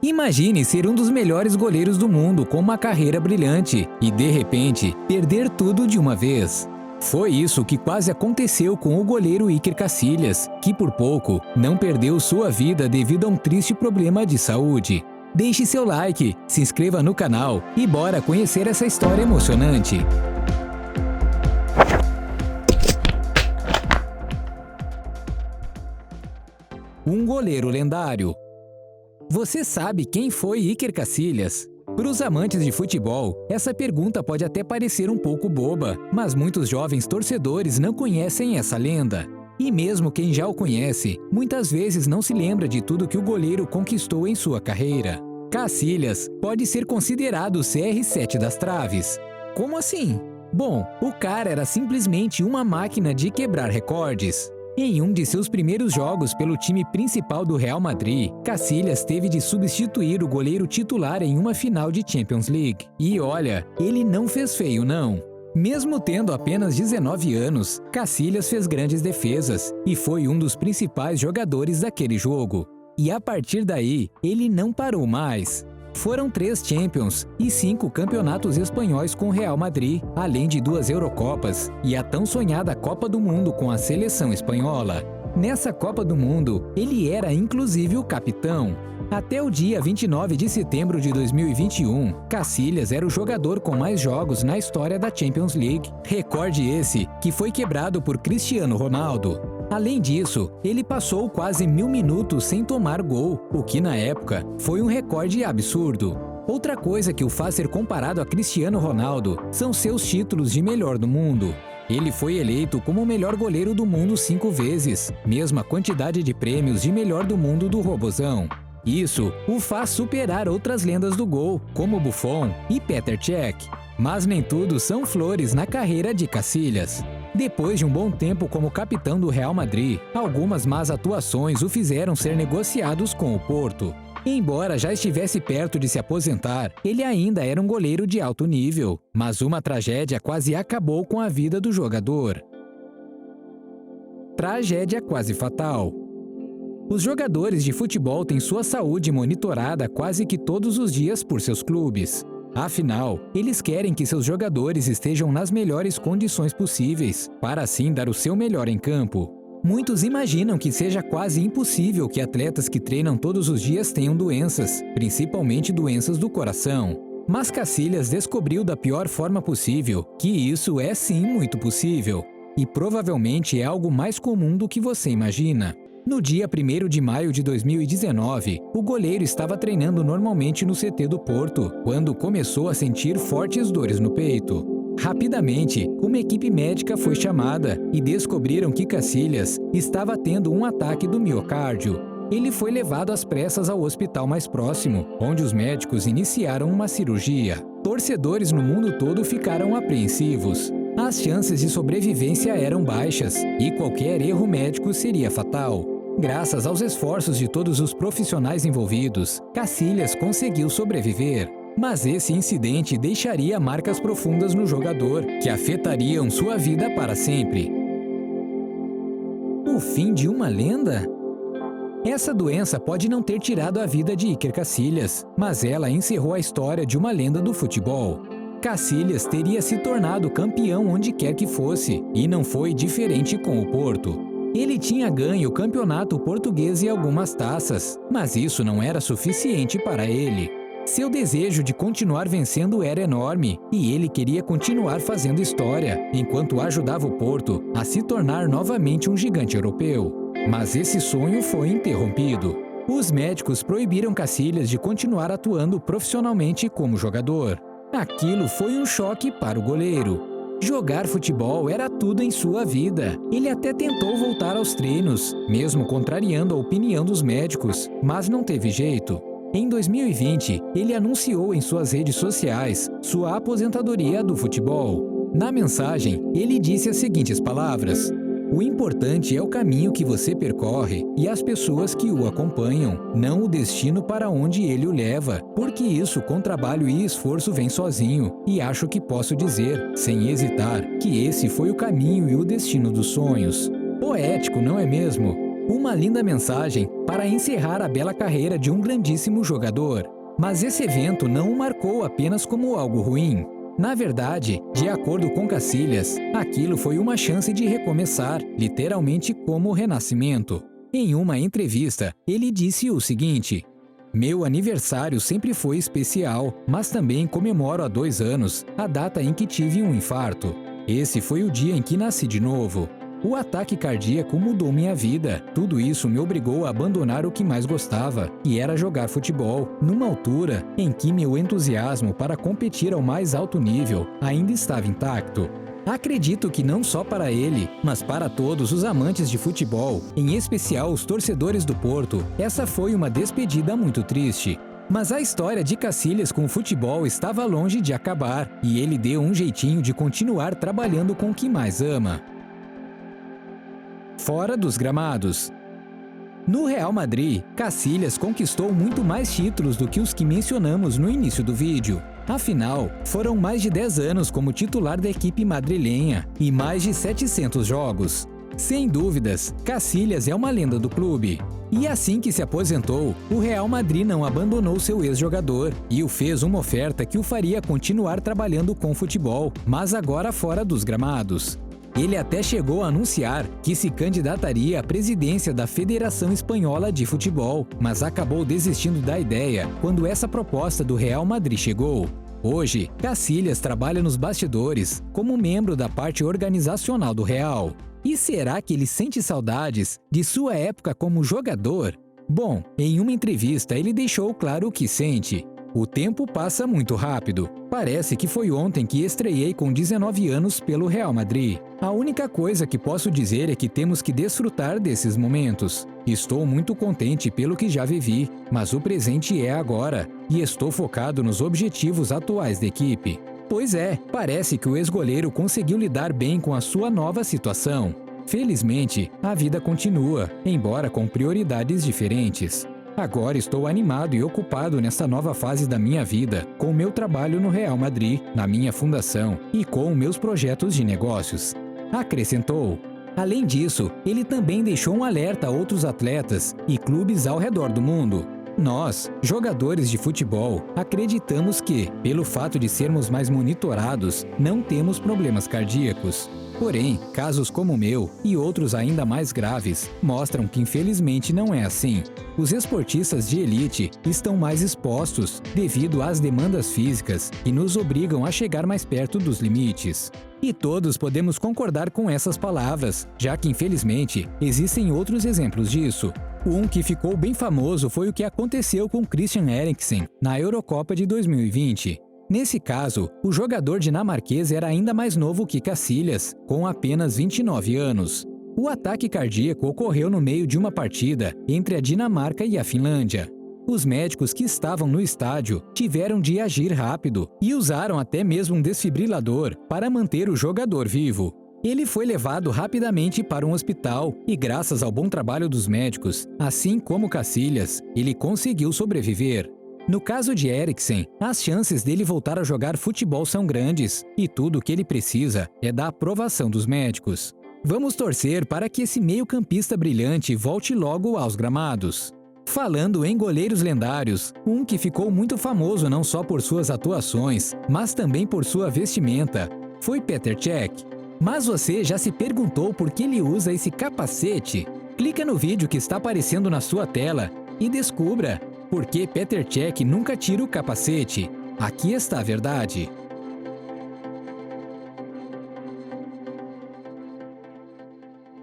Imagine ser um dos melhores goleiros do mundo com uma carreira brilhante e, de repente, perder tudo de uma vez. Foi isso que quase aconteceu com o goleiro Iker Casillas, que por pouco não perdeu sua vida devido a um triste problema de saúde. Deixe seu like, se inscreva no canal e bora conhecer essa história emocionante. Um goleiro lendário. Você sabe quem foi Iker Casillas? Para os amantes de futebol, essa pergunta pode até parecer um pouco boba, mas muitos jovens torcedores não conhecem essa lenda. E mesmo quem já o conhece, muitas vezes não se lembra de tudo que o goleiro conquistou em sua carreira. Casillas pode ser considerado o CR7 das traves. Como assim? Bom, o cara era simplesmente uma máquina de quebrar recordes. Em um de seus primeiros jogos pelo time principal do Real Madrid, Casillas teve de substituir o goleiro titular em uma final de Champions League. E olha, ele não fez feio não. Mesmo tendo apenas 19 anos, Casillas fez grandes defesas e foi um dos principais jogadores daquele jogo. E a partir daí, ele não parou mais. Foram 3 Champions e 5 campeonatos espanhóis com o Real Madrid, além de 2 Eurocopas e a tão sonhada Copa do Mundo com a seleção espanhola. Nessa Copa do Mundo, ele era inclusive o capitão. Até o dia 29 de setembro de 2021, Casillas era o jogador com mais jogos na história da Champions League, recorde esse que foi quebrado por Cristiano Ronaldo. Além disso, ele passou quase 1000 minutos sem tomar gol, o que na época foi um recorde absurdo. Outra coisa que o faz ser comparado a Cristiano Ronaldo são seus títulos de melhor do mundo. Ele foi eleito como o melhor goleiro do mundo 5 vezes, mesma quantidade de prêmios de melhor do mundo do Robozão. Isso o faz superar outras lendas do gol, como Buffon e Petr Cech. Mas nem tudo são flores na carreira de Casillas. Depois de um bom tempo como capitão do Real Madrid, algumas más atuações o fizeram ser negociados com o Porto. Embora já estivesse perto de se aposentar, ele ainda era um goleiro de alto nível, mas uma tragédia quase acabou com a vida do jogador. Tragédia quase fatal. Os jogadores de futebol têm sua saúde monitorada quase que todos os dias por seus clubes. Afinal, eles querem que seus jogadores estejam nas melhores condições possíveis, para assim dar o seu melhor em campo. Muitos imaginam que seja quase impossível que atletas que treinam todos os dias tenham doenças, principalmente doenças do coração. Mas Casillas descobriu da pior forma possível que isso é sim muito possível, e provavelmente é algo mais comum do que você imagina. No dia 1º de maio de 2019, o goleiro estava treinando normalmente no CT do Porto, quando começou a sentir fortes dores no peito. Rapidamente, uma equipe médica foi chamada e descobriram que Casillas estava tendo um ataque do miocárdio. Ele foi levado às pressas ao hospital mais próximo, onde os médicos iniciaram uma cirurgia. Torcedores no mundo todo ficaram apreensivos. As chances de sobrevivência eram baixas e qualquer erro médico seria fatal. Graças aos esforços de todos os profissionais envolvidos, Casillas conseguiu sobreviver. Mas esse incidente deixaria marcas profundas no jogador, que afetariam sua vida para sempre. O fim de uma lenda? Essa doença pode não ter tirado a vida de Iker Casillas, mas ela encerrou a história de uma lenda do futebol. Casillas teria se tornado campeão onde quer que fosse, e não foi diferente com o Porto. Ele tinha ganho o campeonato português e algumas taças, mas isso não era suficiente para ele. Seu desejo de continuar vencendo era enorme, e ele queria continuar fazendo história, enquanto ajudava o Porto a se tornar novamente um gigante europeu. Mas esse sonho foi interrompido. Os médicos proibiram Casillas de continuar atuando profissionalmente como jogador. Aquilo foi um choque para o goleiro. Jogar futebol era tudo em sua vida. Ele até tentou voltar aos treinos, mesmo contrariando a opinião dos médicos, mas não teve jeito. Em 2020, ele anunciou em suas redes sociais sua aposentadoria do futebol. Na mensagem, ele disse as seguintes palavras: "O importante é o caminho que você percorre e as pessoas que o acompanham, não o destino para onde ele o leva, porque isso com trabalho e esforço vem sozinho, e acho que posso dizer, sem hesitar, que esse foi o caminho e o destino dos sonhos." Poético, não é mesmo? Uma linda mensagem para encerrar a bela carreira de um grandíssimo jogador. Mas esse evento não o marcou apenas como algo ruim. Na verdade, de acordo com Casillas, aquilo foi uma chance de recomeçar, literalmente como o renascimento. Em uma entrevista, ele disse o seguinte: "Meu aniversário sempre foi especial, mas também comemoro há 2 anos, a data em que tive um infarto. Esse foi o dia em que nasci de novo. O ataque cardíaco mudou minha vida. Tudo isso me obrigou a abandonar o que mais gostava, que era jogar futebol, numa altura em que meu entusiasmo para competir ao mais alto nível ainda estava intacto." Acredito que não só para ele, mas para todos os amantes de futebol, em especial os torcedores do Porto, essa foi uma despedida muito triste. Mas a história de Casillas com o futebol estava longe de acabar, e ele deu um jeitinho de continuar trabalhando com o que mais ama. Fora dos gramados. No Real Madrid, Casillas conquistou muito mais títulos do que os que mencionamos no início do vídeo. Afinal, foram mais de 10 anos como titular da equipe madrilenha e mais de 700 jogos. Sem dúvidas, Casillas é uma lenda do clube. E assim que se aposentou, o Real Madrid não abandonou seu ex-jogador e o fez uma oferta que o faria continuar trabalhando com futebol, mas agora fora dos gramados. Ele até chegou a anunciar que se candidataria à presidência da Federação Espanhola de Futebol, mas acabou desistindo da ideia quando essa proposta do Real Madrid chegou. Hoje, Casillas trabalha nos bastidores como membro da parte organizacional do Real. E será que ele sente saudades de sua época como jogador? Bom, em uma entrevista ele deixou claro o que sente. O tempo passa muito rápido. Parece que foi ontem que estreiei com 19 anos pelo Real Madrid. A única coisa que posso dizer é que temos que desfrutar desses momentos. Estou muito contente pelo que já vivi, mas o presente é agora, e estou focado nos objetivos atuais da equipe. Pois é, parece que o ex-goleiro conseguiu lidar bem com a sua nova situação. Felizmente, a vida continua, embora com prioridades diferentes. Agora estou animado e ocupado nessa nova fase da minha vida, com o meu trabalho no Real Madrid, na minha fundação e com meus projetos de negócios. Acrescentou. Além disso, ele também deixou um alerta a outros atletas e clubes ao redor do mundo. Nós, jogadores de futebol, acreditamos que, pelo fato de sermos mais monitorados, não temos problemas cardíacos. Porém, casos como o meu e outros ainda mais graves mostram que infelizmente não é assim. Os esportistas de elite estão mais expostos devido às demandas físicas que nos obrigam a chegar mais perto dos limites. E todos podemos concordar com essas palavras, já que infelizmente existem outros exemplos disso. Um que ficou bem famoso foi o que aconteceu com Christian Eriksen na Eurocopa de 2020. Nesse caso, o jogador dinamarquês era ainda mais novo que Casillas, com apenas 29 anos. O ataque cardíaco ocorreu no meio de uma partida entre a Dinamarca e a Finlândia. Os médicos que estavam no estádio tiveram de agir rápido e usaram até mesmo um desfibrilador para manter o jogador vivo. Ele foi levado rapidamente para um hospital e, graças ao bom trabalho dos médicos, assim como Casillas, ele conseguiu sobreviver. No caso de Eriksen, as chances dele voltar a jogar futebol são grandes e tudo o que ele precisa é da aprovação dos médicos. Vamos torcer para que esse meio-campista brilhante volte logo aos gramados. Falando em goleiros lendários, um que ficou muito famoso não só por suas atuações, mas também por sua vestimenta, foi Petr Cech. Mas você já se perguntou por que ele usa esse capacete? Clica no vídeo que está aparecendo na sua tela e descubra por que Petr Cech nunca tira o capacete. Aqui está a verdade.